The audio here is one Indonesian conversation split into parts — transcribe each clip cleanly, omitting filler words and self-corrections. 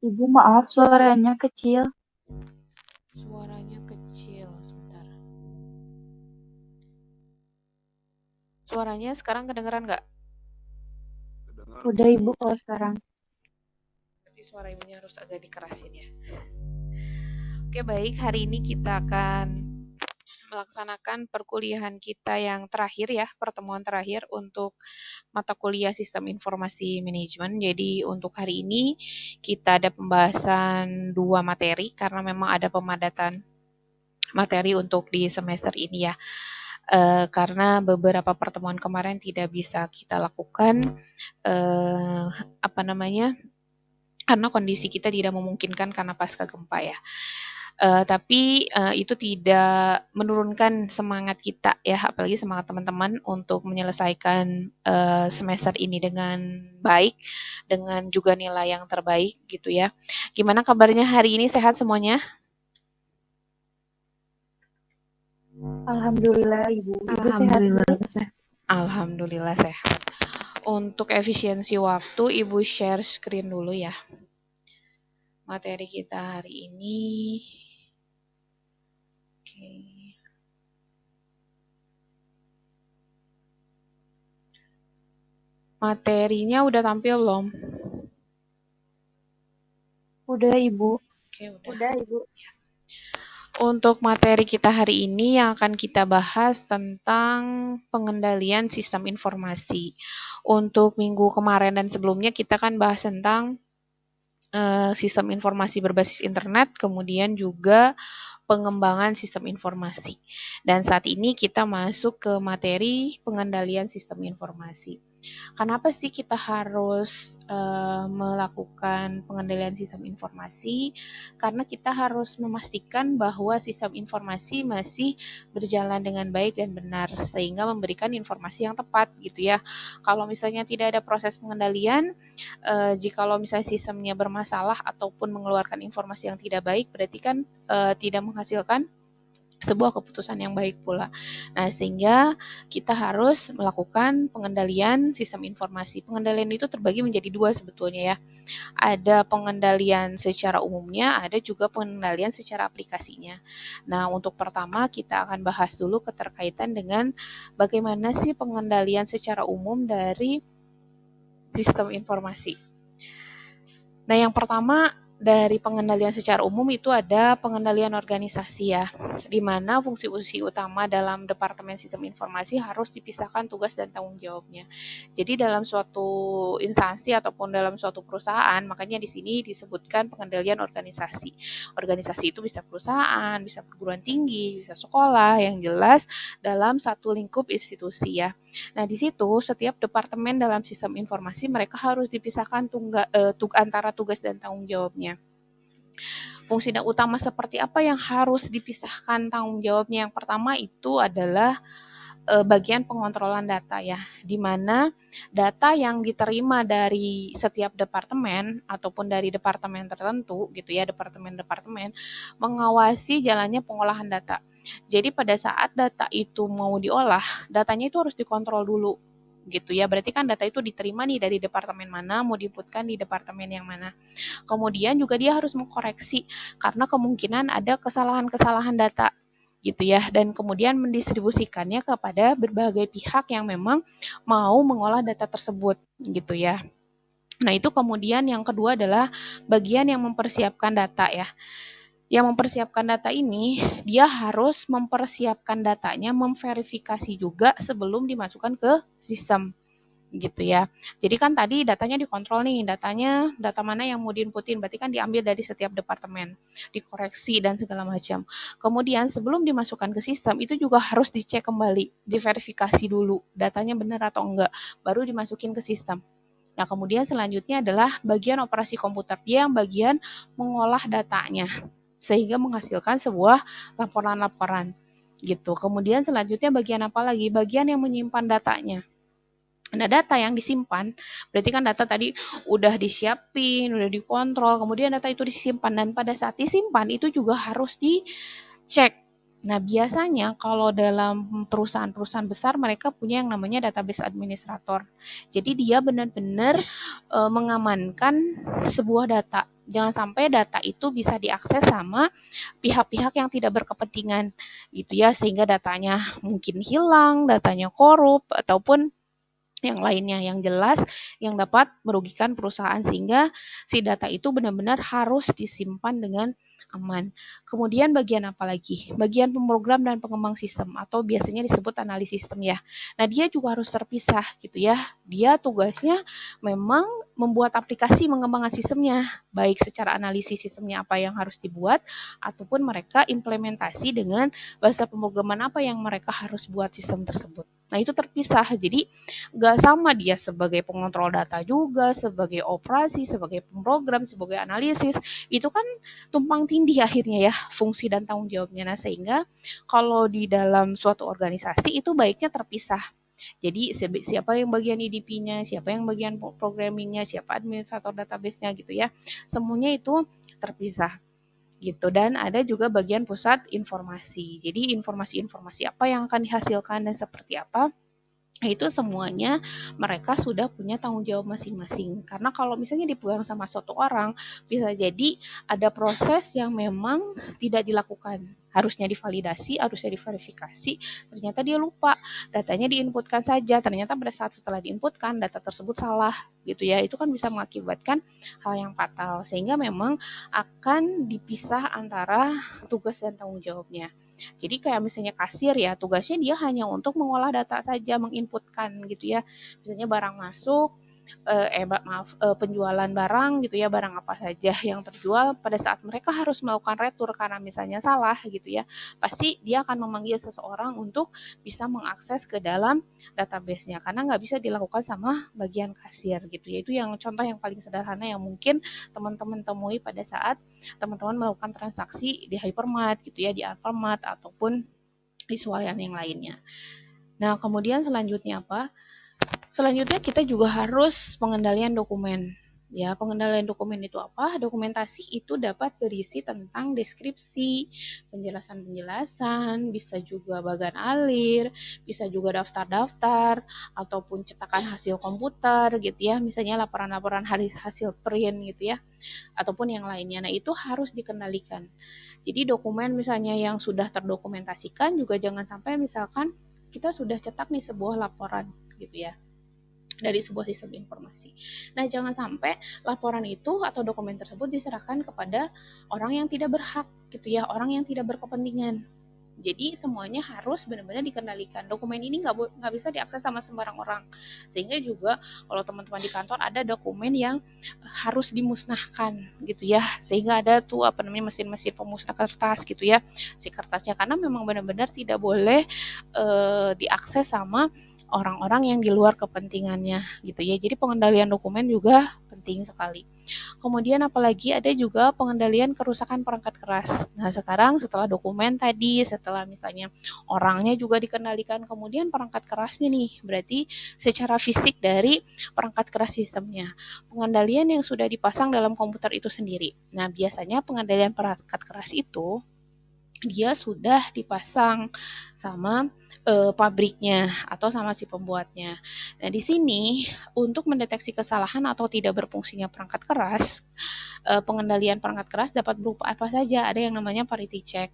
Ibu maaf suaranya kecil. Suaranya kecil, sebentar. Suaranya sekarang kedengeran nggak? Udah Ibu kalau sekarang. Berarti suara ibunya harus agak dikerasin ya. Oke, baik. Hari ini kita akan melaksanakan perkuliahan kita yang terakhir ya, pertemuan terakhir untuk mata kuliah Sistem Informasi Manajemen. Jadi untuk hari ini kita ada pembahasan 2 materi karena memang ada pemadatan materi untuk di semester ini ya. Karena beberapa pertemuan kemarin tidak bisa kita lakukan eh, apa namanya? Karena kondisi kita tidak memungkinkan karena pasca gempa ya. Tapi itu tidak menurunkan semangat kita ya, apalagi semangat teman-teman untuk menyelesaikan semester ini dengan baik, dengan juga nilai yang terbaik gitu ya. Gimana kabarnya hari ini, sehat semuanya? Alhamdulillah Ibu. Ibu sehat Bu? Alhamdulillah. Alhamdulillah sehat. Untuk efisiensi waktu, Ibu share screen dulu ya. Materi kita hari ini. Oke. Materinya udah tampil belum? Udah Ibu. Oke, Udah Ibu. Untuk materi kita hari ini yang akan kita bahas tentang pengendalian sistem informasi. Untuk minggu kemarin dan sebelumnya kita kan bahas tentang sistem informasi berbasis internet, kemudian juga pengembangan sistem informasi. Dan saat ini kita masuk ke materi pengendalian sistem informasi. Kenapa sih kita harus melakukan pengendalian sistem informasi? Karena kita harus memastikan bahwa sistem informasi masih berjalan dengan baik dan benar, sehingga memberikan informasi yang tepat gitu ya. Kalau misalnya tidak ada proses pengendalian, jikalau misalnya sistemnya bermasalah ataupun mengeluarkan informasi yang tidak baik, berarti kan tidak menghasilkan sebuah keputusan yang baik pula. Nah, sehingga kita harus melakukan pengendalian sistem informasi. Pengendalian itu terbagi menjadi dua sebetulnya ya. Ada pengendalian secara umumnya, ada juga pengendalian secara aplikasinya. Nah, untuk pertama kita akan bahas dulu keterkaitan dengan bagaimana sih pengendalian secara umum dari sistem informasi. Nah, yang pertama dari pengendalian secara umum itu ada pengendalian organisasi ya, di mana fungsi-fungsi utama dalam Departemen Sistem Informasi harus dipisahkan tugas dan tanggung jawabnya. Jadi dalam suatu instansi ataupun dalam suatu perusahaan, makanya di sini disebutkan pengendalian organisasi. Organisasi itu bisa perusahaan, bisa perguruan tinggi, bisa sekolah, yang jelas dalam satu lingkup institusi ya. Nah, di situ setiap departemen dalam sistem informasi mereka harus dipisahkan antara tugas dan tanggung jawabnya. Fungsi utama seperti apa yang harus dipisahkan tanggung jawabnya? Yang pertama itu adalah bagian pengontrolan data ya, di mana data yang diterima dari setiap departemen ataupun dari departemen tertentu gitu ya, departemen-departemen mengawasi jalannya pengolahan data. Jadi pada saat data itu mau diolah, datanya itu harus dikontrol dulu gitu ya. Berarti kan data itu diterima nih dari departemen mana, mau diinputkan di departemen yang mana. Kemudian juga dia harus mengkoreksi karena kemungkinan ada kesalahan-kesalahan data gitu ya, dan kemudian mendistribusikannya kepada berbagai pihak yang memang mau mengolah data tersebut gitu ya. Nah, itu kemudian yang kedua adalah bagian yang mempersiapkan data ya. Yang mempersiapkan data ini, dia harus mempersiapkan datanya, memverifikasi juga sebelum dimasukkan ke sistem gitu ya. Jadi kan tadi datanya dikontrol nih, data mana yang mau diinputin, berarti kan diambil dari setiap departemen, dikoreksi dan segala macam. Kemudian sebelum dimasukkan ke sistem itu juga harus dicek kembali, diverifikasi dulu datanya benar atau enggak, baru dimasukin ke sistem. Nah, kemudian selanjutnya adalah bagian operasi komputer, dia yang bagian mengolah datanya sehingga menghasilkan sebuah laporan-laporan gitu. Kemudian selanjutnya bagian apa lagi? Bagian yang menyimpan datanya. Nah, data yang disimpan, berarti kan data tadi udah disiapin, udah dikontrol, kemudian data itu disimpan, dan pada saat disimpan itu juga harus dicek. Nah, biasanya kalau dalam perusahaan-perusahaan besar, mereka punya yang namanya database administrator. Jadi dia benar-benar mengamankan sebuah data. Jangan sampai data itu bisa diakses sama pihak-pihak yang tidak berkepentingan gitu ya, sehingga datanya mungkin hilang, datanya korup ataupun yang lainnya yang jelas yang dapat merugikan perusahaan, sehingga si data itu benar-benar harus disimpan dengan aman. Kemudian bagian apa lagi? Bagian pemrogram dan pengembang sistem atau biasanya disebut analisis sistem ya. Nah, dia juga harus terpisah gitu ya. Dia tugasnya memang membuat aplikasi mengembangkan sistemnya, baik secara analisis sistemnya apa yang harus dibuat ataupun mereka implementasi dengan bahasa pemrograman apa yang mereka harus buat sistem tersebut. Nah, itu terpisah. Jadi nggak sama dia sebagai pengontrol data juga, sebagai operasi, sebagai pemrogram, sebagai analisis. Itu kan tumpang tindih akhirnya ya fungsi dan tanggung jawabnya. Nah, sehingga kalau di dalam suatu organisasi itu baiknya terpisah. Jadi siapa yang bagian EDP-nya, siapa yang bagian programming-nya, siapa administrator database-nya gitu ya. Semuanya itu terpisah gitu, dan ada juga bagian pusat informasi. Jadi informasi-informasi apa yang akan dihasilkan dan seperti apa itu semuanya mereka sudah punya tanggung jawab masing-masing. Karena kalau misalnya dipegang sama suatu orang, bisa jadi ada proses yang memang tidak dilakukan. Harusnya divalidasi, harusnya diverifikasi, ternyata dia lupa. Datanya diinputkan saja, ternyata pada saat setelah diinputkan, data tersebut salah gitu ya. Itu kan bisa mengakibatkan hal yang fatal. Sehingga memang akan dipisah antara tugas dan tanggung jawabnya. Jadi kayak misalnya kasir ya, tugasnya dia hanya untuk mengolah data saja, menginputkan gitu ya. Misalnya barang masuk, penjualan barang gitu ya, barang apa saja yang terjual pada saat mereka harus melakukan retur karena misalnya salah gitu ya, pasti dia akan memanggil seseorang untuk bisa mengakses ke dalam database-nya karena nggak bisa dilakukan sama bagian kasir gitu ya. Itu yang contoh yang paling sederhana yang mungkin teman-teman temui pada saat teman-teman melakukan transaksi di hypermart gitu ya, di Alfamart ataupun di swalayan yang lainnya. Nah, kemudian selanjutnya apa? Selanjutnya kita juga harus pengendalian dokumen. Ya, pengendalian dokumen itu apa? Dokumentasi itu dapat berisi tentang deskripsi, penjelasan-penjelasan, bisa juga bagan alir, bisa juga daftar-daftar, ataupun cetakan hasil komputer gitu ya, misalnya laporan-laporan hasil print gitu ya, ataupun yang lainnya. Nah, itu harus dikendalikan. Jadi dokumen misalnya yang sudah terdokumentasikan juga jangan sampai misalkan kita sudah cetak nih sebuah laporan gitu ya dari sebuah sistem informasi. Nah, jangan sampai laporan itu atau dokumen tersebut diserahkan kepada orang yang tidak berhak gitu ya, orang yang tidak berkepentingan. Jadi semuanya harus benar-benar dikendalikan. Dokumen ini nggak bisa diakses sama sembarang orang. Sehingga juga kalau teman-teman di kantor ada dokumen yang harus dimusnahkan gitu ya. Sehingga ada tuh apa namanya mesin-mesin pemusnah kertas gitu ya. Si kertasnya karena memang benar-benar tidak boleh diakses sama orang-orang yang di luar kepentingannya gitu ya. Jadi pengendalian dokumen juga penting sekali. Kemudian apalagi ada juga pengendalian kerusakan perangkat keras. Nah, sekarang setelah dokumen tadi, setelah misalnya orangnya juga dikendalikan, kemudian perangkat kerasnya nih, berarti secara fisik dari perangkat keras sistemnya. Pengendalian yang sudah dipasang dalam komputer itu sendiri. Nah, biasanya pengendalian perangkat keras itu dia sudah dipasang sama pabriknya atau sama si pembuatnya. Nah, di sini untuk mendeteksi kesalahan atau tidak berfungsinya perangkat keras, pengendalian perangkat keras dapat berupa apa saja. Ada yang namanya parity check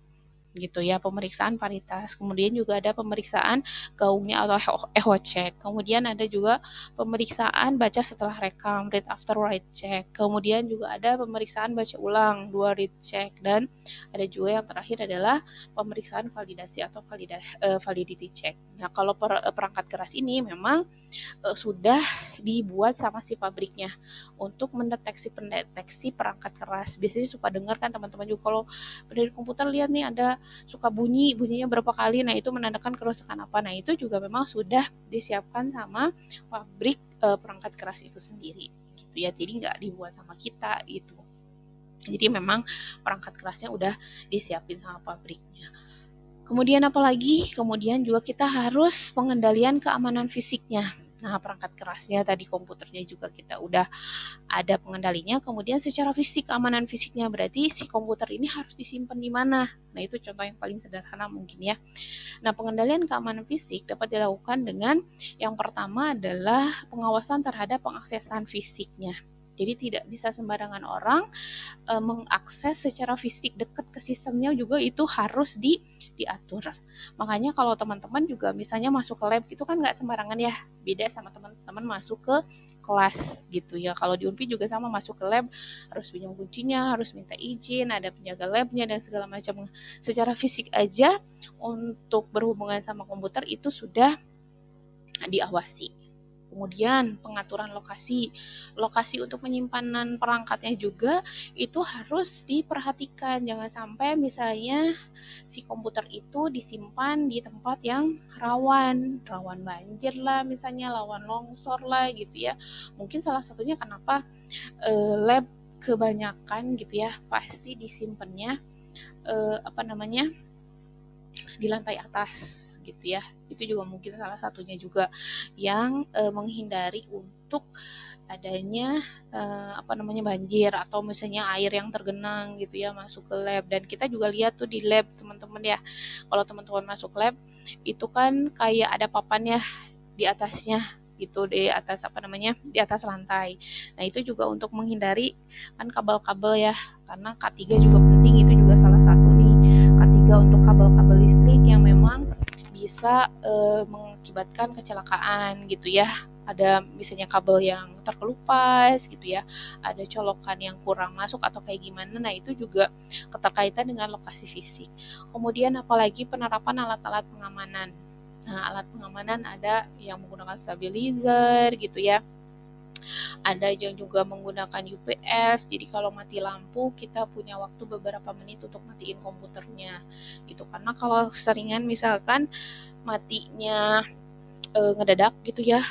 gitu ya, pemeriksaan paritas. Kemudian juga ada pemeriksaan gaungnya atau echo check. Kemudian ada juga pemeriksaan baca setelah rekam, read after write check. Kemudian juga ada pemeriksaan baca ulang, 2 read check, dan ada juga yang terakhir adalah pemeriksaan validasi atau validity check. Nah, kalau perangkat keras ini memang sudah dibuat sama si pabriknya untuk pendeteksi perangkat keras. Biasanya suka dengar kan teman-teman juga kalau dari komputer lihat nih ada suka bunyinya berapa kali, nah itu menandakan kerusakan apa. Nah, itu juga memang sudah disiapkan sama pabrik perangkat keras itu sendiri gitu ya. Jadi nggak dibuat sama kita gitu. Jadi memang perangkat kerasnya udah disiapin sama pabriknya. Kemudian apalagi? Kemudian juga kita harus pengendalian keamanan fisiknya. Nah, perangkat kerasnya tadi komputernya juga kita udah ada pengendalinya. Kemudian secara fisik, keamanan fisiknya berarti si komputer ini harus disimpan di mana. Nah, itu contoh yang paling sederhana mungkin ya. Nah, pengendalian keamanan fisik dapat dilakukan dengan yang pertama adalah pengawasan terhadap pengaksesan fisiknya. Jadi tidak bisa sembarangan orang mengakses secara fisik dekat ke sistemnya, juga itu harus diatur. Makanya kalau teman-teman juga misalnya masuk ke lab itu kan nggak sembarangan ya, beda sama teman-teman masuk ke kelas gitu ya. Kalau di Unpi juga sama, masuk ke lab harus pinjam kuncinya, harus minta izin, ada penjaga labnya dan segala macam. Secara fisik aja untuk berhubungan sama komputer itu sudah diawasi. Kemudian pengaturan lokasi. Lokasi untuk penyimpanan perangkatnya juga itu harus diperhatikan. Jangan sampai misalnya si komputer itu disimpan di tempat yang rawan banjir lah misalnya, rawan longsor lah gitu ya. Mungkin salah satunya kenapa lab kebanyakan gitu ya pasti disimpannya di lantai atas gitu ya. Itu juga mungkin salah satunya juga yang menghindari untuk adanya banjir atau misalnya air yang tergenang gitu ya masuk ke lab. Dan kita juga lihat tuh di lab teman-teman ya, kalau teman-teman masuk lab itu kan kayak ada papan ya di atasnya gitu, di atas lantai. Nah itu juga untuk menghindari kan kabel-kabel ya, karena K3 juga penting, itu juga salah satu nih K3 untuk kabel-kabel listrik yang memang bisa mengakibatkan kecelakaan gitu ya. Ada misalnya kabel yang terkelupas gitu ya, ada colokan yang kurang masuk atau kayak gimana. Nah itu juga keterkaitan dengan lokasi fisik. Kemudian apalagi penerapan alat-alat pengamanan. Nah, alat pengamanan ada yang menggunakan stabilizer gitu ya. Ada yang juga menggunakan UPS. Jadi kalau mati lampu kita punya waktu beberapa menit untuk matiin komputernya. Gitu. Karena kalau seringan misalkan matinya ngedadak gitu ya,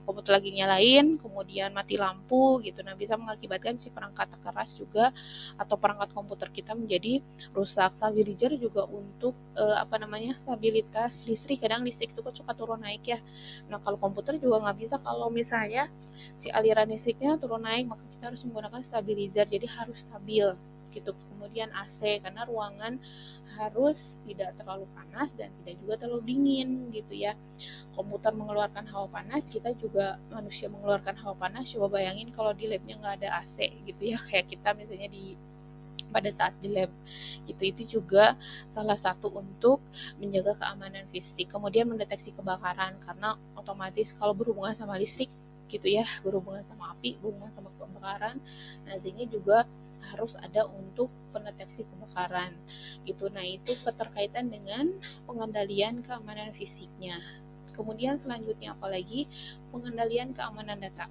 komputer lagi nyalain kemudian mati lampu gitu, nah bisa mengakibatkan si perangkat keras juga atau perangkat komputer kita menjadi rusak. Stabilizer juga untuk stabilitas listrik, kadang listrik itu kan suka turun naik ya. Nah kalau komputer juga nggak bisa, kalau misalnya si aliran listriknya turun naik maka kita harus menggunakan stabilizer, jadi harus stabil gitu. Kemudian AC, karena ruangan harus tidak terlalu panas dan tidak juga terlalu dingin gitu ya. Komputer mengeluarkan hawa panas, kita juga manusia mengeluarkan hawa panas. Coba bayangin kalau di labnya nggak ada AC gitu ya, kayak kita misalnya pada saat di lab gitu. Itu juga salah satu untuk menjaga keamanan fisik. Kemudian mendeteksi kebakaran, karena otomatis kalau berhubungan sama listrik gitu ya, berhubungan sama api, berhubungan sama kebakaran, nah sehingga juga harus ada untuk pendeteksi kebakaran gitu. Nah itu keterkaitan dengan pengendalian keamanan fisiknya. Kemudian selanjutnya apalagi pengendalian keamanan data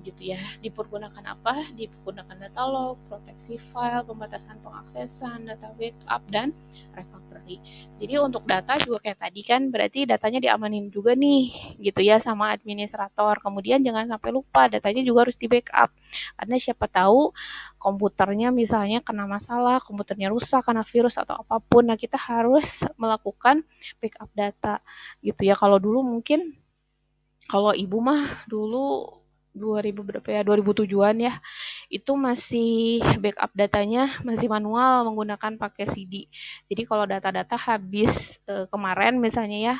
gitu ya. Dipergunakan apa? Dipergunakan data log, proteksi file, pembatasan pengaksesan, data backup, dan recovery. Jadi untuk data juga kayak tadi kan, berarti datanya diamanin juga nih gitu ya sama administrator. Kemudian jangan sampai lupa datanya juga harus di backup, karena siapa tahu komputernya misalnya kena masalah, komputernya rusak karena virus atau apapun. Nah kita harus melakukan backup data gitu ya. Kalau dulu mungkin, kalau ibu mah dulu 2000 berapa ya, 2007-an ya, itu masih backup datanya masih manual menggunakan pakai CD. Jadi kalau data-data habis kemarin misalnya ya,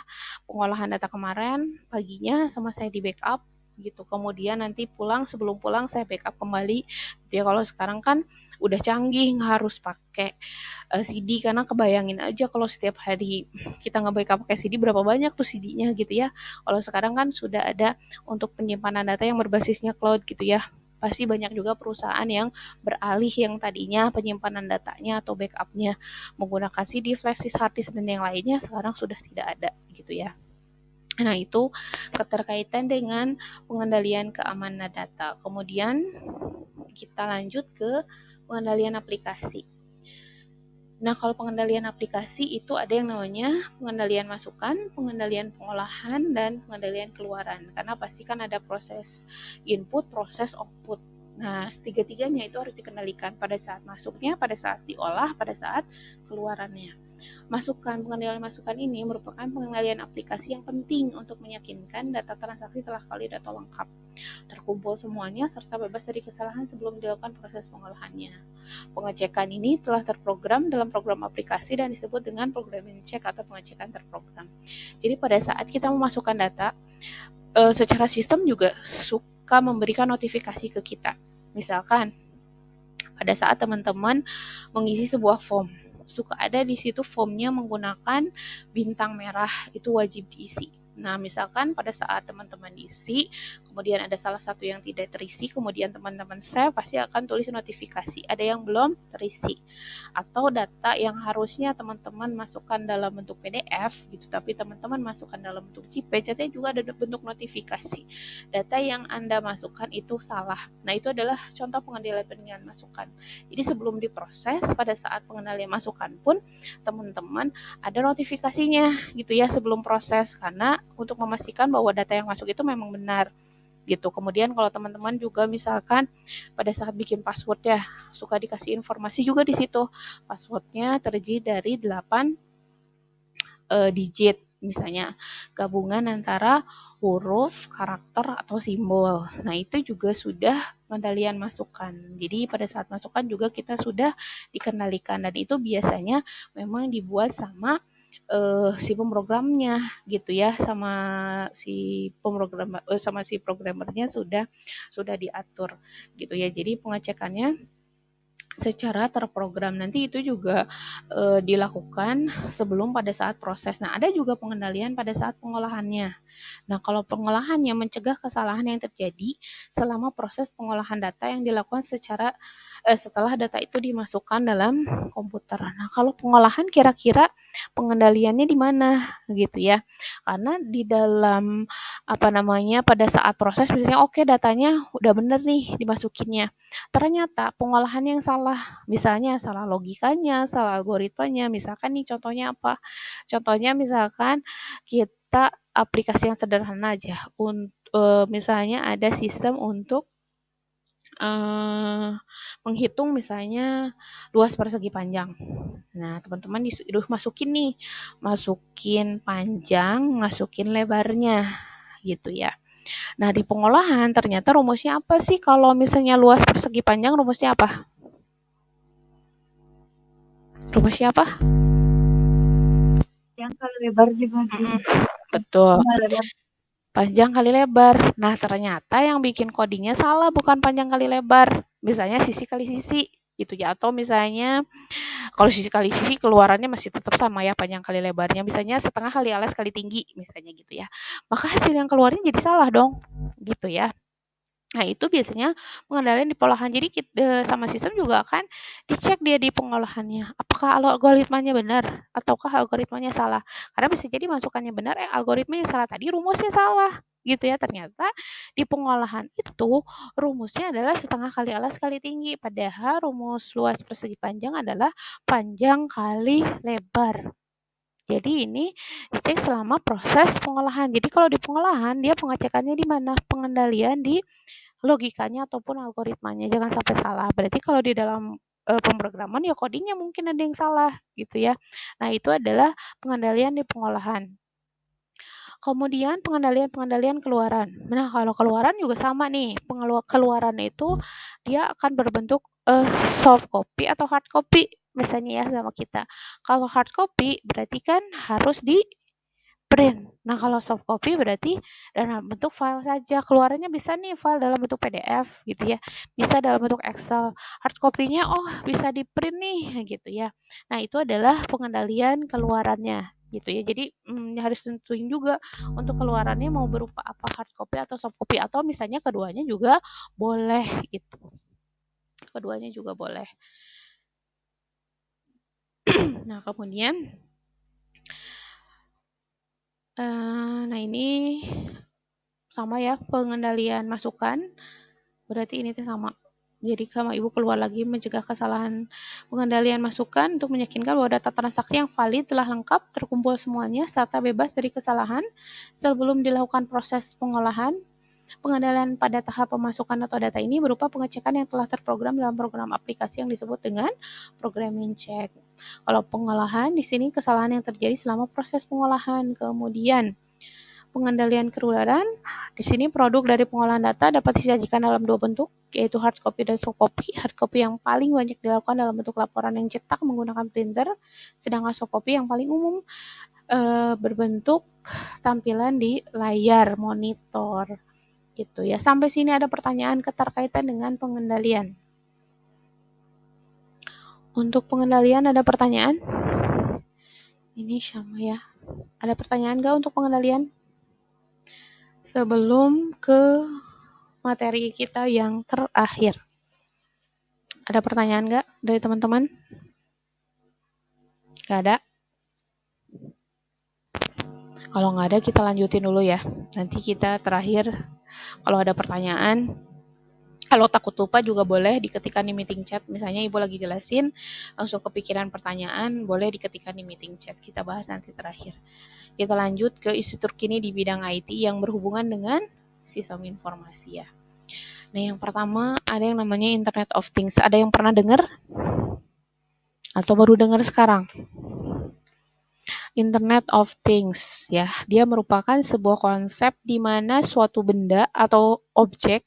pengolahan data kemarin paginya sama saya di backup gitu. Kemudian nanti sebelum pulang saya backup kembali. Jadi kalau sekarang kan udah canggih, nggak harus pakai CD, karena kebayangin aja kalau setiap hari kita nge-backup pakai CD berapa banyak tuh CD-nya gitu ya. Kalau sekarang kan sudah ada untuk penyimpanan data yang berbasisnya cloud gitu ya. Pasti banyak juga perusahaan yang beralih yang tadinya penyimpanan datanya atau backupnya menggunakan CD, flash disk, hard disk, dan yang lainnya sekarang sudah tidak ada gitu ya. Nah itu keterkaitan dengan pengendalian keamanan data. Kemudian kita lanjut ke pengendalian aplikasi. Nah, kalau pengendalian aplikasi itu ada yang namanya pengendalian masukan, pengendalian pengolahan, dan pengendalian keluaran. Karena pasti kan ada proses input, proses output. Nah, tiga-tiganya itu harus dikendalikan pada saat masuknya, pada saat diolah, pada saat keluarannya. Pengendalian masukan ini merupakan pengendalian aplikasi yang penting untuk meyakinkan data transaksi telah valid atau lengkap, terkumpul semuanya, serta bebas dari kesalahan sebelum dilakukan proses pengolahannya. Pengecekan ini telah terprogram dalam program aplikasi dan disebut dengan programming check atau pengecekan terprogram. Jadi pada saat kita memasukkan data, secara sistem juga suka memberikan notifikasi ke kita. Misalkan pada saat teman-teman mengisi sebuah form, suka ada di situ formnya menggunakan bintang merah, itu wajib diisi. Nah, misalkan pada saat teman-teman isi, kemudian ada salah satu yang tidak terisi, kemudian teman-teman save, pasti akan tulis notifikasi, ada yang belum terisi. Atau data yang harusnya teman-teman masukkan dalam bentuk PDF, gitu, tapi teman-teman masukkan dalam bentuk JPEG, jadi juga ada bentuk notifikasi. Data yang Anda masukkan itu salah. Nah, itu adalah contoh pengendalian masukan. Jadi sebelum diproses, pada saat pengendalian masukan pun, teman-teman ada notifikasinya, gitu ya, sebelum proses, karena untuk memastikan bahwa data yang masuk itu memang benar gitu. Kemudian kalau teman-teman juga misalkan pada saat bikin password ya, suka dikasih informasi juga di situ. Passwordnya terdiri dari 8 digit, misalnya gabungan antara huruf, karakter, atau simbol. Nah, itu juga sudah pengendalian masukan. Jadi pada saat masukan juga kita sudah dikendalikan, dan itu biasanya memang dibuat sama si pemrogramnya gitu ya, sama si programmernya sudah diatur gitu ya. Jadi pengecekannya secara terprogram, nanti itu juga dilakukan sebelum pada saat proses. Nah, ada juga pengendalian pada saat pengolahannya. Nah, kalau pengolahannya mencegah kesalahan yang terjadi selama proses pengolahan data yang dilakukan setelah data itu dimasukkan dalam komputer. Nah, kalau pengolahan kira-kira pengendaliannya di mana gitu ya? Karena di dalam pada saat proses misalnya oke, datanya udah bener nih dimasukinnya. Ternyata pengolahan yang salah, misalnya salah logikanya, salah algoritmanya. Misalkan nih contohnya apa? Contohnya misalkan kita aplikasi yang sederhana aja. Misalnya ada sistem untuk menghitung misalnya luas persegi panjang. Nah, teman-teman masukin panjang, masukin lebarnya gitu ya. Nah, di pengolahan ternyata rumusnya apa sih kalau misalnya luas persegi panjang, rumusnya apa? Rumusnya apa? Yang kali lebar dibagi. Betul. Lebar. Panjang kali lebar. Nah, ternyata yang bikin codingnya salah, bukan panjang kali lebar. Misalnya sisi kali sisi gitu ya. Atau misalnya kalau sisi kali sisi keluarannya masih tetap sama ya, panjang kali lebarnya. Misalnya setengah kali alas kali tinggi misalnya gitu ya. Maka hasil yang keluarnya jadi salah dong. Gitu ya. Nah, itu biasanya pengendalian di pengolahan. Jadi sama sistem juga akan dicek dia di pengolahannya. Apakah algoritmanya benar ataukah algoritmanya salah. Karena bisa jadi masukannya benar, algoritmanya salah. Tadi rumusnya salah. Gitu ya. Ternyata di pengolahan itu rumusnya adalah setengah kali alas kali tinggi. Padahal rumus luas persegi panjang adalah panjang kali lebar. Jadi ini dicek selama proses pengolahan. Jadi kalau di pengolahan dia pengecekannya di mana? Pengendalian di logikanya ataupun algoritmanya, jangan sampai salah. Berarti kalau di dalam pemrograman ya codingnya mungkin ada yang salah gitu ya. Nah, itu adalah pengendalian di pengolahan. Kemudian pengendalian keluaran. Nah, kalau keluaran juga sama nih. Keluaran itu dia akan berbentuk soft copy atau hard copy misalnya ya sama kita. Kalau hard copy berarti kan harus di print. Nah, kalau soft copy berarti dalam bentuk file saja. Keluarannya bisa nih file dalam bentuk PDF gitu ya. Bisa dalam bentuk Excel. Hard copy-nya bisa di print nih gitu ya. Nah, itu adalah pengendalian keluarannya gitu ya. Jadi harus tentuin juga untuk keluarannya mau berupa apa, hard copy atau soft copy, atau misalnya keduanya juga boleh gitu. Keduanya juga boleh. Nah, kemudian nah ini sama ya, pengendalian masukan. Berarti ini tuh sama. Jadi sama Ibu keluar lagi mencegah kesalahan pengendalian masukan untuk meyakinkan bahwa data transaksi yang valid telah lengkap, terkumpul semuanya, serta bebas dari kesalahan sebelum dilakukan proses pengolahan. Pengendalian pada tahap pemasukan atau data ini berupa pengecekan yang telah terprogram dalam program aplikasi yang disebut dengan programming check. Kalau pengolahan, di sini kesalahan yang terjadi selama proses pengolahan. Kemudian pengendalian keluaran, di sini produk dari pengolahan data dapat disajikan dalam dua bentuk, yaitu hard copy dan soft copy. Hard copy yang paling banyak dilakukan dalam bentuk laporan yang cetak menggunakan printer, sedangkan soft copy yang paling umum berbentuk tampilan di layar monitor. Gitu ya. Sampai sini ada pertanyaan keterkaitan dengan pengendalian. Untuk pengendalian ada pertanyaan? Ini sama ya. Ada pertanyaan nggak untuk pengendalian? Sebelum ke materi kita yang terakhir. Ada pertanyaan nggak dari teman-teman? Nggak ada? Kalau nggak ada, kita lanjutin dulu ya. Nanti kita terakhir, kalau ada pertanyaan, kalau takut lupa juga boleh diketikkan di meeting chat. Misalnya Ibu lagi jelasin, langsung kepikiran pertanyaan, boleh diketikkan di meeting chat. Kita bahas nanti terakhir. Kita lanjut ke isu terkini di bidang IT yang berhubungan dengan sistem informasi ya. Nah, yang pertama ada yang namanya Internet of Things. Ada yang pernah dengar? Atau baru dengar sekarang? Internet of Things ya. Dia merupakan sebuah konsep di mana suatu benda atau objek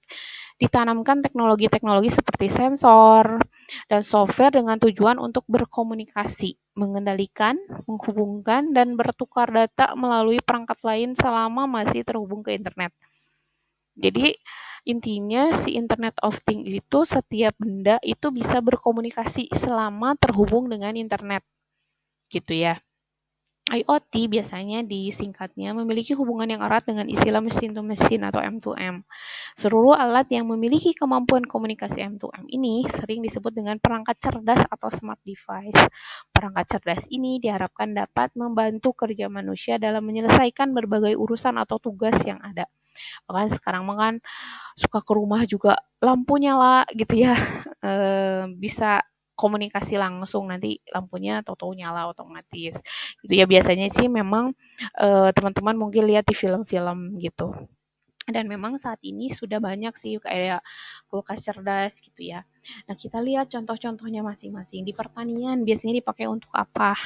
ditanamkan teknologi-teknologi seperti sensor dan software dengan tujuan untuk berkomunikasi, mengendalikan, menghubungkan, dan bertukar data melalui perangkat lain selama masih terhubung ke internet. Jadi intinya si Internet of Things itu setiap benda itu bisa berkomunikasi selama terhubung dengan internet. Gitu ya. IoT biasanya disingkatnya memiliki hubungan yang erat dengan istilah mesin to mesin atau M2M. Seluruh alat yang memiliki kemampuan komunikasi M2M ini sering disebut dengan perangkat cerdas atau smart device. Perangkat cerdas ini diharapkan dapat membantu kerja manusia dalam menyelesaikan berbagai urusan atau tugas yang ada. Bahkan sekarang kan suka ke rumah juga lampu nyala gitu ya, bisa komunikasi langsung, nanti lampunya tahu-tahu nyala otomatis gitu ya. Biasanya sih memang teman-teman mungkin lihat di film-film gitu, dan memang saat ini sudah banyak sih kayak kulkas cerdas gitu ya. Nah, kita lihat contoh-contohnya masing-masing. Di pertanian biasanya dipakai untuk apa?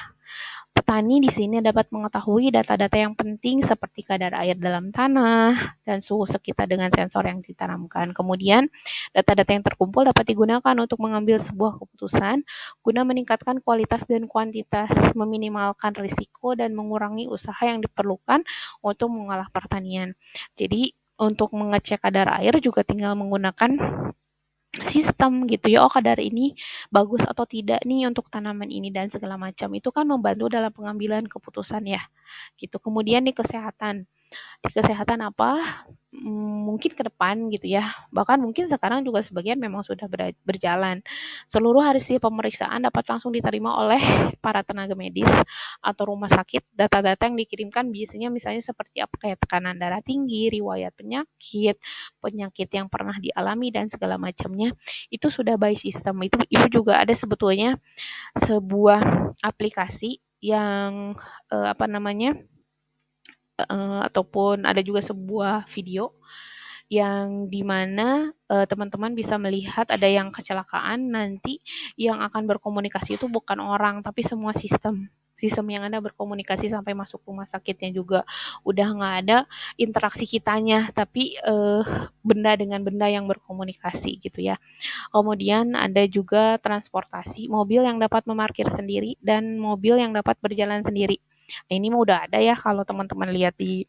Petani di sini dapat mengetahui data-data yang penting seperti kadar air dalam tanah dan suhu sekitar dengan sensor yang ditanamkan. Kemudian, data-data yang terkumpul dapat digunakan untuk mengambil sebuah keputusan guna meningkatkan kualitas dan kuantitas, meminimalkan risiko dan mengurangi usaha yang diperlukan untuk mengolah pertanian. Jadi, untuk mengecek kadar air juga tinggal menggunakan sistem gitu ya. Oh, kadar ini bagus atau tidak nih untuk tanaman ini dan segala macam. Itu kan membantu dalam pengambilan keputusan ya. Gitu. Kemudian di kesehatan. Di kesehatan apa? Mungkin ke depan gitu ya. Bahkan mungkin sekarang juga sebagian memang sudah berjalan. Seluruh hasil pemeriksaan dapat langsung diterima oleh para tenaga medis atau rumah sakit. Data-data yang dikirimkan biasanya misalnya seperti apa, kayak tekanan darah tinggi, riwayat penyakit, penyakit yang pernah dialami dan segala macamnya. Itu sudah by system. Itu juga ada sebetulnya sebuah aplikasi yang apa namanya? Ataupun ada juga sebuah video yang dimana teman-teman bisa melihat ada yang kecelakaan, nanti yang akan berkomunikasi itu bukan orang tapi semua sistem yang ada berkomunikasi sampai masuk rumah sakitnya juga udah nggak ada interaksi kitanya, tapi benda dengan benda yang berkomunikasi gitu ya. Kemudian ada juga transportasi, mobil yang dapat memarkir sendiri dan mobil yang dapat berjalan sendiri. Nah, ini mah udah ada ya kalau teman-teman lihat di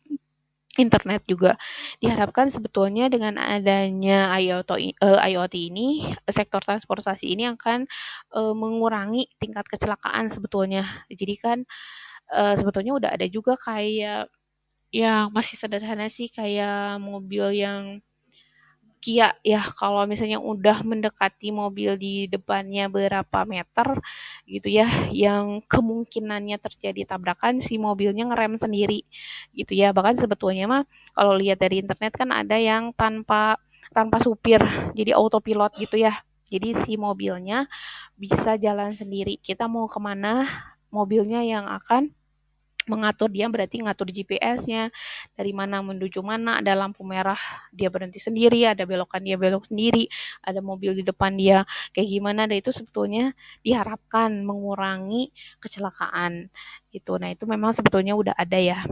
internet juga. Diharapkan sebetulnya dengan adanya IoT ini, sektor transportasi ini akan mengurangi tingkat kecelakaan sebetulnya. Jadi kan sebetulnya udah ada juga kayak yang masih sederhana sih, kayak mobil yang Kia ya, kalau misalnya udah mendekati mobil di depannya berapa meter gitu ya, yang kemungkinannya terjadi tabrakan, si mobilnya ngerem sendiri gitu ya. Bahkan sebetulnya mah kalau lihat dari internet kan ada yang tanpa tanpa supir, jadi autopilot gitu ya. Jadi si mobilnya bisa jalan sendiri. Kita mau kemana, mobilnya yang akan mengatur, dia berarti ngatur GPS-nya dari mana menuju mana, ada lampu merah dia berhenti sendiri, ada belokan dia belok sendiri, ada mobil di depan dia kayak gimana, dan itu sebetulnya diharapkan mengurangi kecelakaan gitu. Nah, itu memang sebetulnya udah ada ya.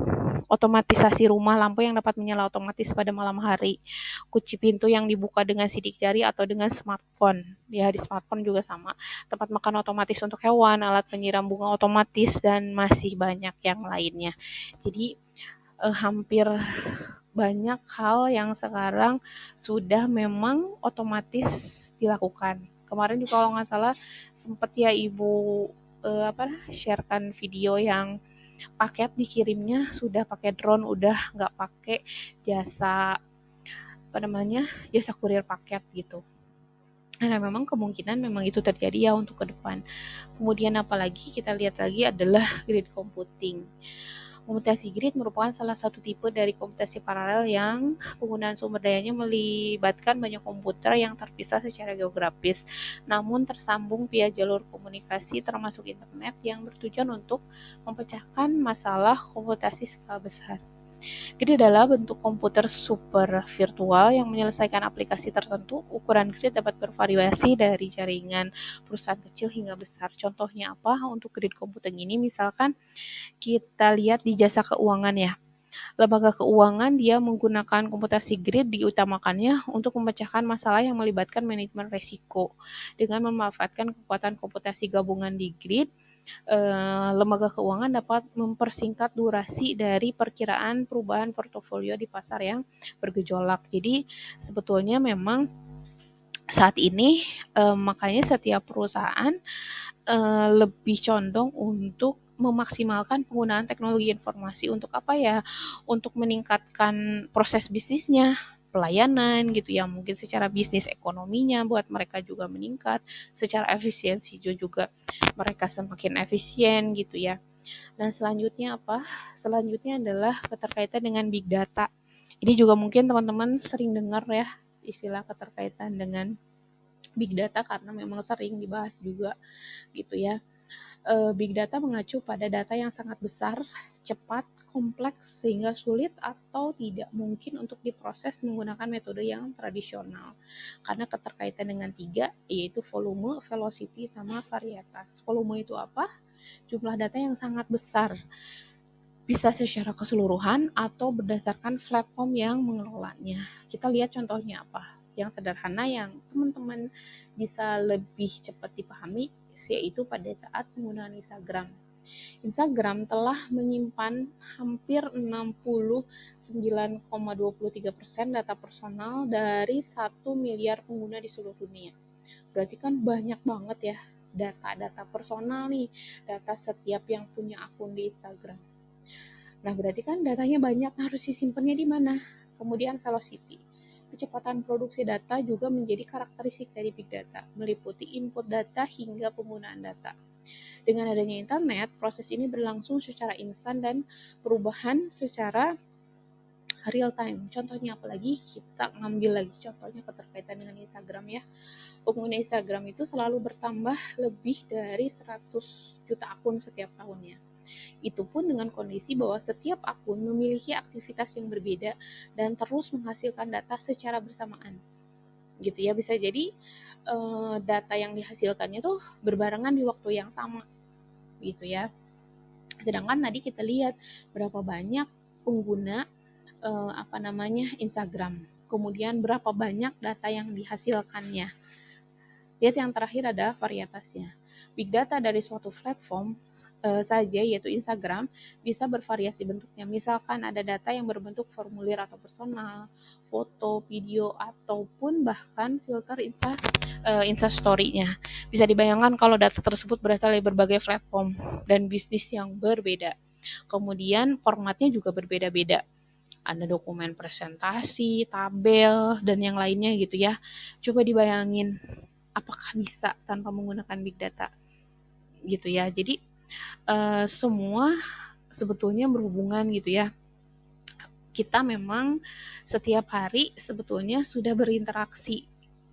Otomatisasi rumah, lampu yang dapat menyala otomatis pada malam hari, kunci pintu yang dibuka dengan sidik jari atau dengan smartphone. Ya, di smartphone juga sama. Tempat makan otomatis untuk hewan, alat penyiram bunga otomatis, dan masih banyak yang lainnya. Jadi hampir banyak hal yang sekarang sudah memang otomatis dilakukan. Kemarin juga kalau nggak salah sempat ya Ibu sharekan video yang paket dikirimnya sudah pakai drone, udah nggak pakai jasa jasa kurir paket gitu. Nah, memang kemungkinan memang itu terjadi ya untuk ke depan. Kemudian apalagi kita lihat lagi adalah grid computing. Komputasi grid merupakan salah satu tipe dari komputasi paralel yang penggunaan sumber dayanya melibatkan banyak komputer yang terpisah secara geografis, namun tersambung via jalur komunikasi termasuk internet yang bertujuan untuk memecahkan masalah komputasi skala besar. Grid adalah bentuk komputer super virtual yang menyelesaikan aplikasi tertentu. Ukuran grid dapat bervariasi dari jaringan perusahaan kecil hingga besar. Contohnya apa untuk grid computing ini? Misalkan kita lihat di jasa keuangan ya. Lembaga keuangan dia menggunakan komputasi grid diutamakannya untuk memecahkan masalah yang melibatkan manajemen risiko. Dengan memanfaatkan kekuatan komputasi gabungan di grid, lembaga keuangan dapat mempersingkat durasi dari perkiraan perubahan portofolio di pasar yang bergejolak. Jadi sebetulnya memang saat ini makanya setiap perusahaan lebih condong untuk memaksimalkan penggunaan teknologi informasi untuk apa ya? Untuk meningkatkan proses bisnisnya, pelayanan gitu ya, mungkin secara bisnis ekonominya buat mereka juga meningkat, secara efisiensi juga mereka semakin efisien gitu ya. Dan selanjutnya apa? Selanjutnya adalah keterkaitan dengan big data. Ini juga mungkin teman-teman sering dengar ya istilah keterkaitan dengan big data karena memang sering dibahas juga gitu ya. Big data mengacu pada data yang sangat besar, cepat, kompleks, sehingga sulit atau tidak mungkin untuk diproses menggunakan metode yang tradisional. Karena keterkaitan dengan tiga, yaitu volume, velocity, sama varietas. Volume itu apa? Jumlah data yang sangat besar, bisa secara keseluruhan atau berdasarkan platform yang mengelolanya. Kita lihat contohnya apa? Yang sederhana yang teman-teman bisa lebih cepat dipahami, yaitu pada saat penggunaan Instagram. Instagram telah menyimpan hampir 69,23% data personal dari 1 miliar pengguna di seluruh dunia. Berarti kan banyak banget ya data-data personal nih, data setiap yang punya akun di Instagram. Nah, berarti kan datanya banyak, harus disimpannya di mana? Kemudian velocity. Kecepatan produksi data juga menjadi karakteristik dari big data, meliputi input data hingga penggunaan data. Dengan adanya internet, proses ini berlangsung secara instan dan perubahan secara real time. Contohnya apalagi kita ngambil lagi contohnya keterkaitan dengan Instagram ya. Pengguna Instagram itu selalu bertambah lebih dari 100 juta akun setiap tahunnya. Itu pun dengan kondisi bahwa setiap akun memiliki aktivitas yang berbeda dan terus menghasilkan data secara bersamaan. Gitu ya, bisa jadi data yang dihasilkannya tuh berbarengan di waktu yang sama. Gitu ya. Sedangkan tadi kita lihat berapa banyak pengguna Instagram. Kemudian berapa banyak data yang dihasilkannya. Lihat yang terakhir adalah varietasnya. Big data dari suatu platform saja, yaitu Instagram, bisa bervariasi bentuknya. Misalkan ada data yang berbentuk formulir atau personal, foto, video, ataupun bahkan filter Instastory-nya. Bisa dibayangkan kalau data tersebut berasal dari berbagai platform dan bisnis yang berbeda. Kemudian formatnya juga berbeda-beda. Ada dokumen presentasi, tabel, dan yang lainnya gitu ya. Coba dibayangin, apakah bisa tanpa menggunakan big data? Gitu ya. Jadi semua sebetulnya berhubungan gitu ya. Kita memang setiap hari sebetulnya sudah berinteraksi.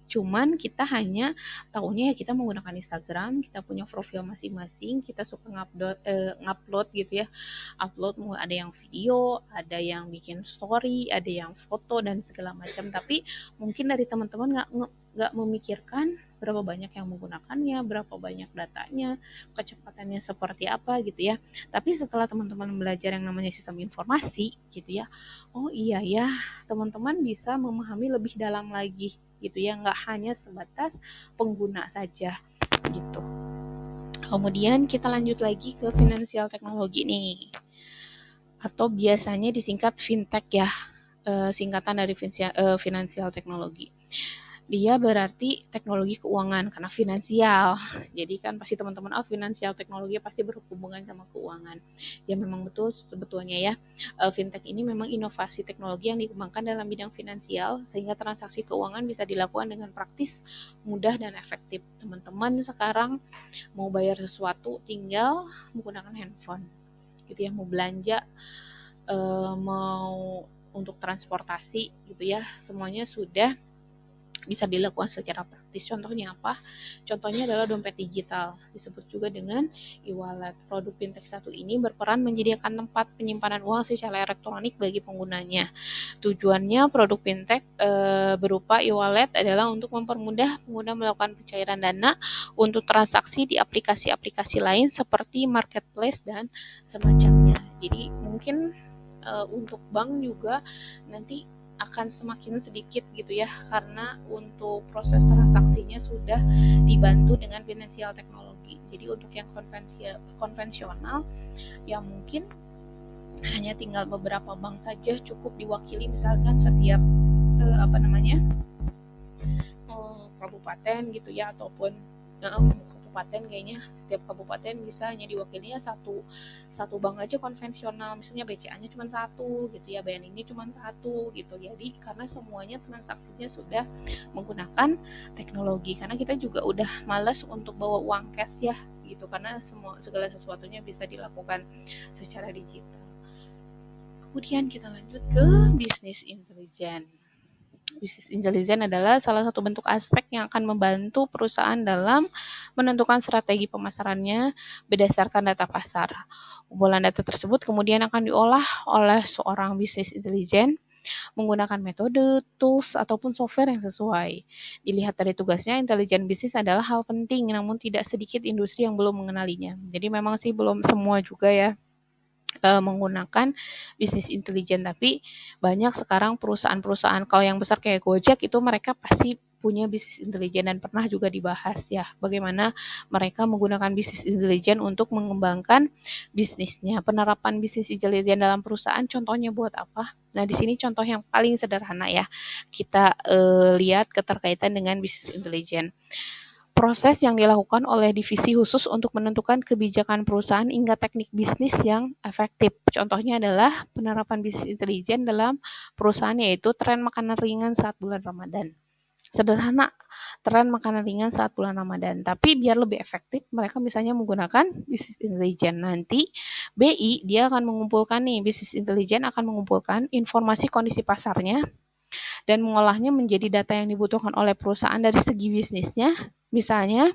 Cuman kita hanya tahunya ya kita menggunakan Instagram, kita punya profil masing-masing, kita suka ngupload gitu ya. Upload ada yang video, ada yang bikin story, ada yang foto dan segala macam. Tapi mungkin dari teman-teman nggak memikirkan berapa banyak yang menggunakannya, berapa banyak datanya, kecepatannya seperti apa gitu ya. Tapi setelah teman-teman belajar yang namanya sistem informasi gitu ya, oh iya ya, teman-teman bisa memahami lebih dalam lagi gitu ya, nggak hanya sebatas pengguna saja gitu. Kemudian kita lanjut lagi ke finansial teknologi nih, atau biasanya disingkat fintech ya. singkatan dari financial technology. Dia berarti teknologi keuangan karena finansial. Jadi kan pasti teman-teman finansial teknologi pasti berhubungan sama keuangan. Ya memang betul sebetulnya ya. Fintech ini memang inovasi teknologi yang dikembangkan dalam bidang finansial sehingga transaksi keuangan bisa dilakukan dengan praktis, mudah dan efektif. Teman-teman sekarang mau bayar sesuatu tinggal menggunakan handphone. Gitu ya, mau belanja, mau untuk transportasi gitu ya, semuanya sudah bisa dilakukan secara praktis. Contohnya apa? Contohnya adalah dompet digital, disebut juga dengan e-wallet. Produk fintech satu ini berperan menyediakan tempat penyimpanan uang secara elektronik bagi penggunanya. Tujuannya produk fintech berupa e-wallet adalah untuk mempermudah pengguna melakukan pencairan dana untuk transaksi di aplikasi-aplikasi lain seperti marketplace dan semacamnya. Jadi mungkin untuk bank juga nanti akan semakin sedikit gitu ya, karena untuk proses transaksinya sudah dibantu dengan financial teknologi. Jadi untuk yang konvensional yang mungkin hanya tinggal beberapa bank saja cukup diwakili, misalkan setiap kabupaten gitu ya, ataupun kabupaten, kayaknya setiap kabupaten bisa hanya diwakilinya satu bank aja konvensional, misalnya BCA-nya cuma satu gitu ya, BNI cuma satu gitu. Jadi karena semuanya transaksinya sudah menggunakan teknologi, karena kita juga udah malas untuk bawa uang cash ya gitu, karena segala sesuatunya bisa dilakukan secara digital. Kemudian kita lanjut ke bisnis intelijen. Bisnis intelijen adalah salah satu bentuk aspek yang akan membantu perusahaan dalam menentukan strategi pemasarannya berdasarkan data pasar. Kumpulan data tersebut kemudian akan diolah oleh seorang bisnis intelijen menggunakan metode, tools, ataupun software yang sesuai. Dilihat dari tugasnya, intelijen bisnis adalah hal penting, namun tidak sedikit industri yang belum mengenalinya. Jadi memang sih belum semua juga ya menggunakan bisnis intelijen, tapi banyak sekarang perusahaan-perusahaan kalau yang besar kayak Gojek itu mereka pasti punya bisnis intelijen, dan pernah juga dibahas ya bagaimana mereka menggunakan bisnis intelijen untuk mengembangkan bisnisnya. Penerapan bisnis intelijen dalam perusahaan contohnya buat apa? Nah, di sini contoh yang paling sederhana ya. Kita lihat keterkaitan dengan bisnis intelijen. Proses yang dilakukan oleh divisi khusus untuk menentukan kebijakan perusahaan hingga teknik bisnis yang efektif. Contohnya adalah penerapan bisnis intelijen dalam perusahaan, yaitu tren makanan ringan saat bulan Ramadan. Sederhana, tren makanan ringan saat bulan Ramadan. Tapi biar lebih efektif, mereka misalnya menggunakan bisnis intelijen. Nanti BI dia akan mengumpulkan nih, bisnis intelijen akan mengumpulkan informasi kondisi pasarnya dan mengolahnya menjadi data yang dibutuhkan oleh perusahaan dari segi bisnisnya. Misalnya,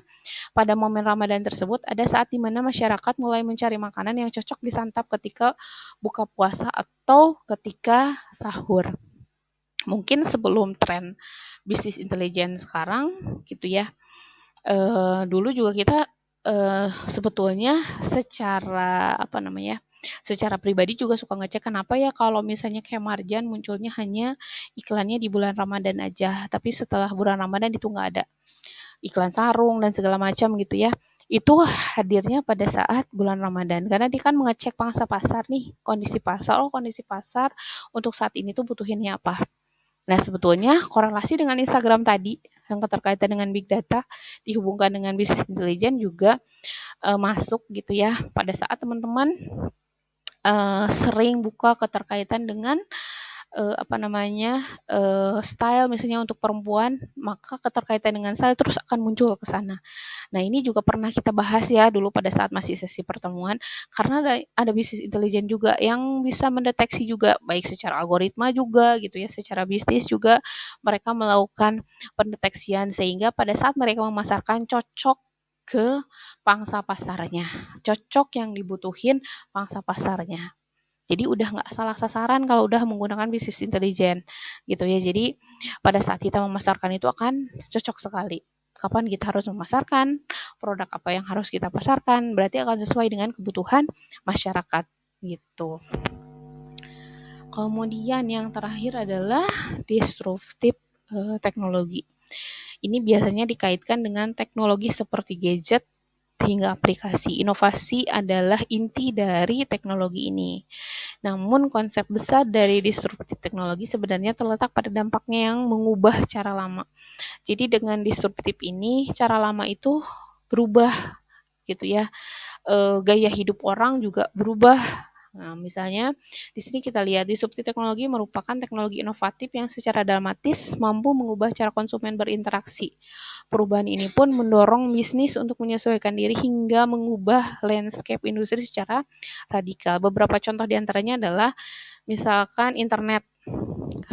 pada momen Ramadan tersebut ada saat di mana masyarakat mulai mencari makanan yang cocok disantap ketika buka puasa atau ketika sahur. Mungkin sebelum tren bisnis intelijen sekarang gitu ya. Dulu juga kita sebetulnya secara pribadi juga suka ngecek kenapa ya kalau misalnya kayak Marjan munculnya hanya iklannya di bulan Ramadan aja, tapi setelah bulan Ramadan itu nggak ada iklan sarung dan segala macam gitu ya. Itu hadirnya pada saat bulan Ramadan, karena dia kan mengecek pangsa pasar nih, kondisi pasar untuk saat ini tuh butuhinnya apa. Nah, sebetulnya korelasi dengan Instagram tadi yang keterkaitan dengan big data dihubungkan dengan bisnis intelijen juga masuk gitu ya pada saat teman-teman sering buka keterkaitan dengan style misalnya untuk perempuan, maka keterkaitan dengan style terus akan muncul ke sana. Nah, ini juga pernah kita bahas ya dulu pada saat masih sesi pertemuan, karena ada bisnis intelijen juga yang bisa mendeteksi juga baik secara algoritma juga gitu ya, secara bisnis juga mereka melakukan pendeteksian sehingga pada saat mereka memasarkan cocok ke pangsa pasarnya, cocok yang dibutuhin pangsa pasarnya. Jadi udah nggak salah sasaran kalau udah menggunakan bisnis intelijen gitu ya. Jadi pada saat kita memasarkan itu akan cocok sekali. Kapan kita harus memasarkan, produk apa yang harus kita pasarkan, berarti akan sesuai dengan kebutuhan masyarakat gitu. Kemudian yang terakhir adalah disruptive teknologi. Ini biasanya dikaitkan dengan teknologi seperti gadget hingga aplikasi. Inovasi adalah inti dari teknologi ini. Namun konsep besar dari disruptif teknologi sebenarnya terletak pada dampaknya yang mengubah cara lama. Jadi dengan disruptif ini, cara lama itu berubah gitu ya. Gaya hidup orang juga berubah. Nah, misalnya di sini kita lihat disruptif teknologi merupakan teknologi inovatif yang secara dramatis mampu mengubah cara konsumen berinteraksi. Perubahan ini pun mendorong bisnis untuk menyesuaikan diri hingga mengubah landscape industri secara radikal. Beberapa contoh diantaranya adalah misalkan internet,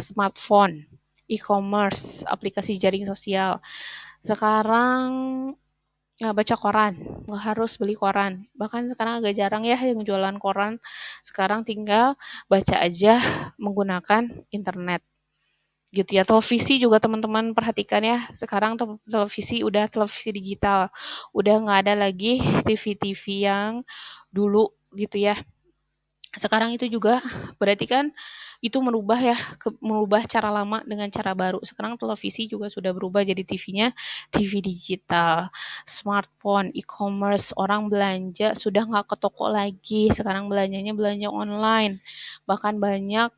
smartphone, e-commerce, aplikasi jaring sosial. Sekarang baca koran, nggak harus beli koran. Bahkan sekarang agak jarang ya yang jualan koran. Sekarang tinggal baca aja menggunakan internet gitu ya. Televisi juga teman-teman perhatikan ya. Sekarang televisi udah televisi digital. Udah nggak ada lagi TV-TV yang dulu gitu ya. Sekarang itu juga berarti kan itu merubah ya, merubah cara lama dengan cara baru. Sekarang televisi juga sudah berubah jadi TV-nya TV digital, smartphone, e-commerce, orang belanja sudah nggak ke toko lagi. Sekarang belanjanya belanja online. Bahkan banyak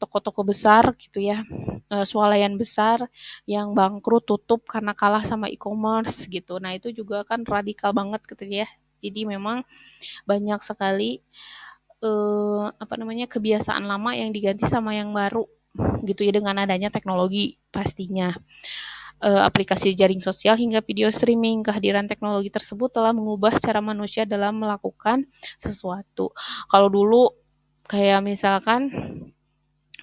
toko-toko besar gitu ya, swalayan besar yang bangkrut tutup karena kalah sama e-commerce gitu. Nah itu juga kan radikal banget gitu ya. Jadi memang banyak sekali kebiasaan lama yang diganti sama yang baru gitu ya dengan adanya teknologi pastinya. Aplikasi jaring sosial hingga video streaming, kehadiran teknologi tersebut telah mengubah cara manusia dalam melakukan sesuatu. Kalau dulu kayak misalkan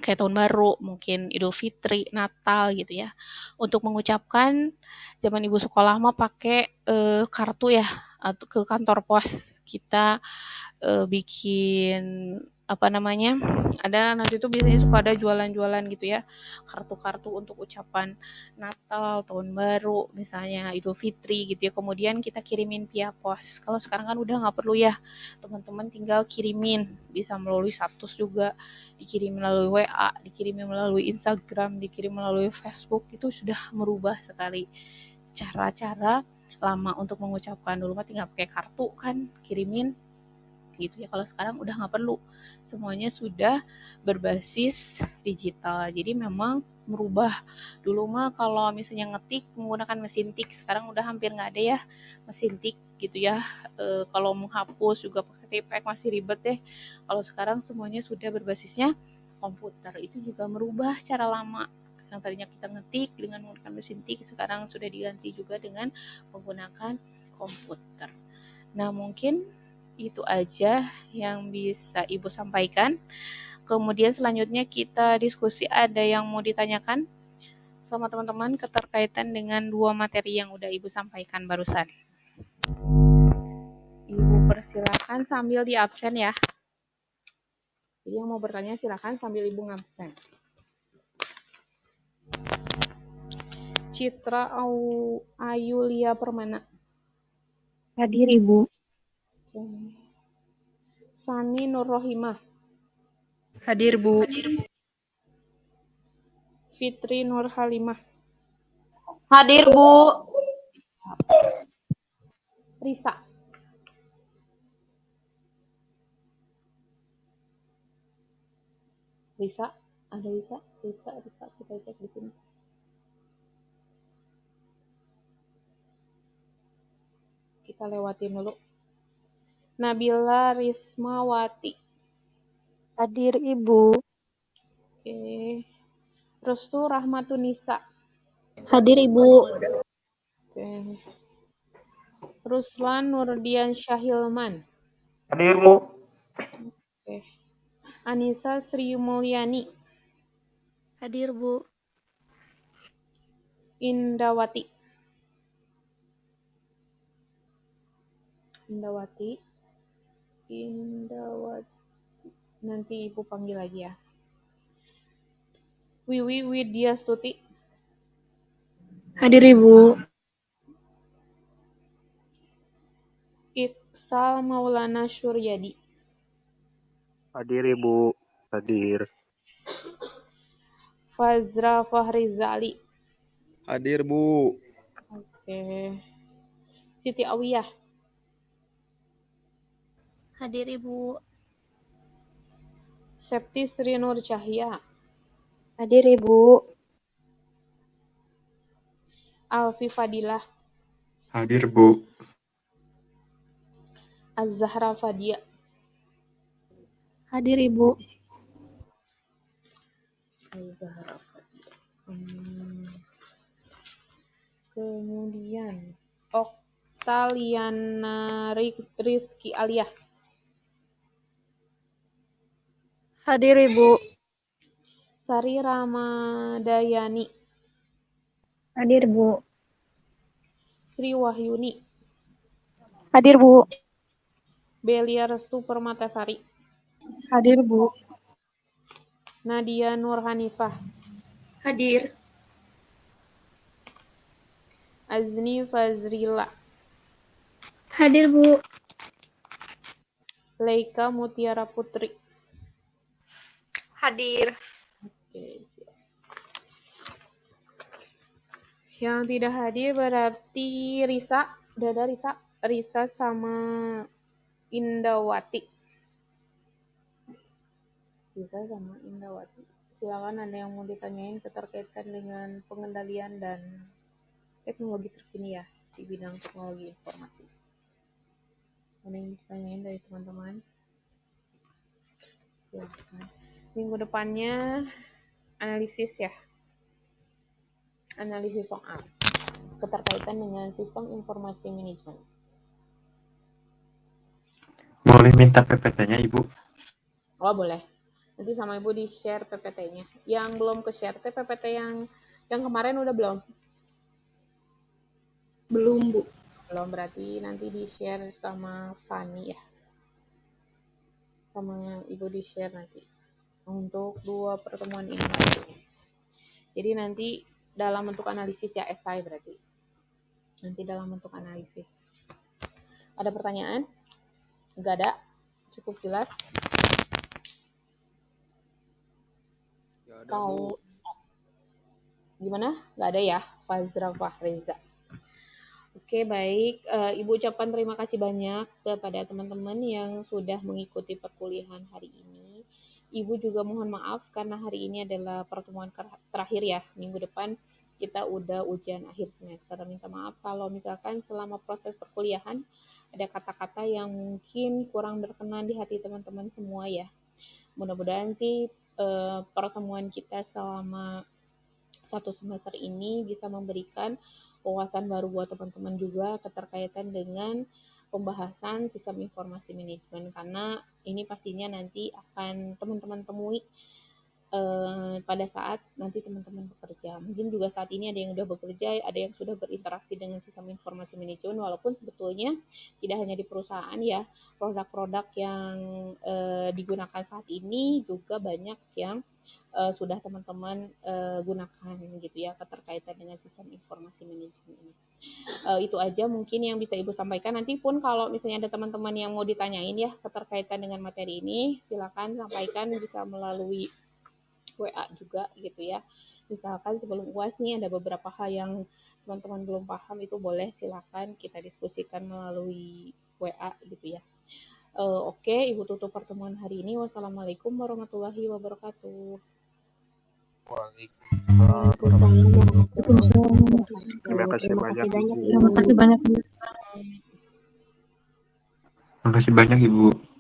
kayak tahun baru, mungkin Idul Fitri, Natal gitu ya. Untuk mengucapkan zaman ibu sekolah mah pakai kartu ya atau ke kantor pos kita bikin apa namanya, ada nanti tuh biasanya suka ada jualan-jualan gitu ya, kartu-kartu untuk ucapan Natal, Tahun Baru, misalnya Idul Fitri gitu ya, kemudian kita kirimin via pos. Kalau sekarang kan udah nggak perlu ya, teman-teman tinggal kirimin, bisa melalui status juga, dikirim melalui WA, dikirim melalui Instagram, dikirim melalui Facebook, itu sudah merubah sekali cara-cara lama untuk mengucapkan. Dulu mah tinggal pakai kartu kan, kirimin gitu ya. Kalau sekarang udah nggak perlu, semuanya sudah berbasis digital. Jadi memang merubah. Dulu mah kalau misalnya ngetik menggunakan mesin tik, sekarang udah hampir nggak ada ya mesin tik gitu ya. Kalau menghapus juga pakai tipek masih ribet deh. Kalau sekarang semuanya sudah berbasisnya komputer. Itu juga merubah cara lama yang tadinya kita ngetik dengan menggunakan mesin tik, sekarang sudah diganti juga dengan menggunakan komputer. Nah, mungkin itu aja yang bisa Ibu sampaikan. Kemudian selanjutnya kita diskusi, ada yang mau ditanyakan sama teman-teman keterkaitan dengan dua materi yang udah Ibu sampaikan barusan. Ibu persilakan sambil di absen ya. Jadi yang mau bertanya silakan sambil Ibu ngabsen. Citra Ayulia Permana. Hadir Ibu. Sani Nurrohimah. Hadir Bu. Fitri Nurhalimah. Hadir Bu. Risa. Risa, ada Risa, kita cek di sini. Kita lewatin dulu. Nabila Rismawati. Hadir Ibu. Oke. Terus tuh Rahmatunisa. Hadir Ibu. Oke. Ruslan Nurdian Syahilman. Hadir Bu. Oke. Anissa Sri Mulyani. Hadir Bu. Indawati. Nanti Ibu panggil lagi ya. Wiwi Widyastuti. Hadir Ibu. Iksal Maulana Suryadi. Hadir Ibu. Hadir. Fazra Fahrizali. Hadir Bu. Oke. Siti Awiyah. Hadir Ibu. Septi Sri Nur Cahya. Hadir Ibu. Alfi Fadilah. Hadir, Bu. Az-Zahra Fadia. Hadir Ibu. Az-Zahra Fadia. Kemudian Oktaliana Rizky Aliyah. Hadir Ibu. Sari Ramadayani. Hadir Bu. Sri Wahyuni. Hadir Bu. Belia Restu Permatasari. Hadir Bu. Nadia Nur Hanifah. Hadir. Azni Fazrila. Hadir Bu. Leika Mutiara Putri. Hadir. Oke. Yang tidak hadir berarti Risa. Udah ada Risa. Risa sama Indawati. Risa sama Indawati. Silakan ada yang mau ditanyain keterkaitan dengan pengendalian dan teknologi terkini ya di bidang teknologi informasi. Ada yang ditanyain dari teman-teman? Silakan. Minggu depannya analisis ya. Analisis soal keterkaitan dengan sistem informasi manajemen. Boleh minta PPT-nya, Ibu? Oh, boleh. Nanti sama Ibu di-share PPT-nya. Yang belum ke-share PPT yang kemarin udah belum? Belum, Bu. Belum, berarti nanti di-share sama Sani ya. Sama Ibu di-share nanti. Untuk 2 pertemuan ini. Jadi nanti dalam bentuk analisis ya, esai berarti. Nanti dalam bentuk analisis. Ada pertanyaan? Enggak ada? Cukup jelas? Kalau gimana? Nggak ada ya, Fazra Fahreza. Oke, baik. Ibu ucapkan terima kasih banyak kepada teman-teman yang sudah mengikuti perkuliahan hari ini. Ibu juga mohon maaf karena hari ini adalah pertemuan terakhir ya. Minggu depan kita udah ujian akhir semester. Minta maaf kalau misalkan selama proses perkuliahan ada kata-kata yang mungkin kurang berkenan di hati teman-teman semua ya. Mudah-mudahan sih pertemuan kita selama 1 semester ini bisa memberikan wawasan baru buat teman-teman juga keterkaitan dengan pembahasan sistem informasi manajemen, karena ini pastinya nanti akan teman-teman temui pada saat nanti teman-teman bekerja. Mungkin juga saat ini ada yang sudah bekerja, ada yang sudah berinteraksi dengan sistem informasi manajemen, walaupun sebetulnya tidak hanya di perusahaan ya, produk-produk yang digunakan saat ini juga banyak yang sudah teman-teman gunakan gitu ya, keterkaitan dengan sistem informasi manajemen ini. Itu aja mungkin yang bisa Ibu sampaikan. Nanti pun kalau misalnya ada teman-teman yang mau ditanyain ya keterkaitan dengan materi ini, silakan sampaikan, bisa melalui WA juga gitu ya. Misalkan sebelum UAS nih ada beberapa hal yang teman-teman belum paham, itu boleh silakan kita diskusikan melalui WA gitu ya. Oke, Ibu tutup pertemuan hari ini. Wassalamualaikum warahmatullahi wabarakatuh. Terima kasih banyak, Ibu. Terima kasih banyak, Bu. Terima kasih banyak, Ibu.